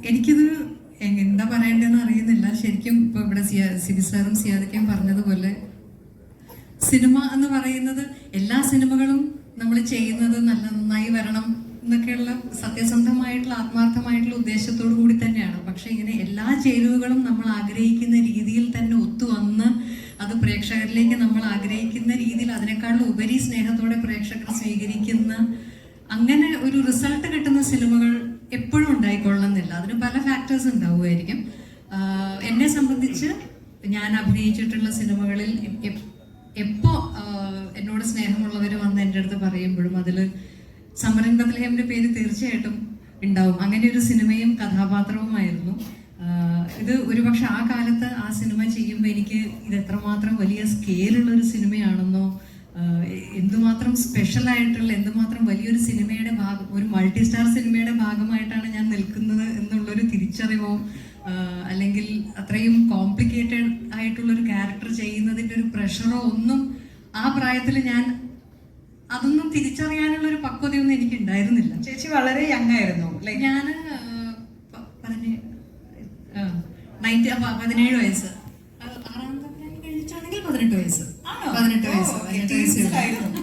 എനിക്കിത് എന്താ പറയേണ്ടതെന്ന് അറിയുന്നില്ല. ശരിക്കും ഇപ്പൊ ഇവിടെ സിബി സാറും സിയാദയ്ക്കും പറഞ്ഞതുപോലെ സിനിമ എന്ന് പറയുന്നത് എല്ലാ സിനിമകളും നമ്മൾ ചെയ്യുന്നത് നല്ല നന്നായി വരണം എന്നൊക്കെയുള്ള സത്യസന്ധമായിട്ടുള്ള ആത്മാർത്ഥമായിട്ടുള്ള ഉദ്ദേശത്തോടു കൂടി തന്നെയാണ്. പക്ഷെ ഇങ്ങനെ എല്ലാ ചേരുവകളും നമ്മൾ ആഗ്രഹിക്കുന്ന രീതിയിൽ തന്നെ ഒത്തുവന്ന് അത് പ്രേക്ഷകരിലേക്ക് നമ്മൾ ആഗ്രഹിക്കുന്ന രീതിയിൽ അതിനേക്കാളും ഉപരി സ്നേഹത്തോടെ പ്രേക്ഷകർ സ്വീകരിക്കുന്ന അങ്ങനെ ഒരു റിസൾട്ട് കിട്ടുന്ന സിനിമകൾ എപ്പോഴും ഉണ്ടായിക്കൊള്ളുന്നില്ല. അതിന് പല ഫാക്ടേഴ്സ് ഉണ്ടാവുമായിരിക്കും. എന്നെ സംബന്ധിച്ച് ഞാൻ അഭിനയിച്ചിട്ടുള്ള സിനിമകളിൽ എപ്പോ എന്നോട് സ്നേഹമുള്ളവർ വന്ന് എൻ്റെ അടുത്ത് പറയുമ്പോഴും അതിൽ സമരൻ ബത്ലഹേമിന്റെ പേര് തീർച്ചയായിട്ടും ഉണ്ടാവും. അങ്ങനെ ഒരു സിനിമയും കഥാപാത്രവുമായിരുന്നു ഇത്. ഒരുപക്ഷെ ആ കാലത്ത് ആ സിനിമ ചെയ്യുമ്പോൾ എനിക്ക് ഇത് എത്രമാത്രം വലിയ സ്കെയിലുള്ള ഒരു സിനിമയാണെന്നോ, എന്തുമാത്രം സ്പെഷ്യലായിട്ടുള്ള എന്തുമാത്രം വലിയൊരു സിനിമയുടെ ഭാഗം, ഒരു മൾട്ടി സ്റ്റാർ സിനിമയുടെ ഭാഗമായിട്ടാണ് ഞാൻ നിൽക്കുന്നത് എന്നുള്ളൊരു തിരിച്ചറിവോ അല്ലെങ്കിൽ അത്രയും കോംപ്ലിക്കേറ്റഡ് ആയിട്ടുള്ളൊരു ക്യാരക്ടർ ചെയ്യുന്നതിൻ്റെ ഒരു പ്രഷറോ ഒന്നും ആ പ്രായത്തിൽ ഞാൻ അതൊന്നും തിരിച്ചറിയാനുള്ള ഒരു പക്വതയൊന്നും എനിക്ക് ഉണ്ടായിരുന്നില്ല. ചേച്ചി വളരെ യങ് ആയിരുന്നു. ഞാൻ 17 വയസ്സ്, 6 കഴിച്ചാണെങ്കിൽ 18 വയസ്സ്. 18 വയസ്സ്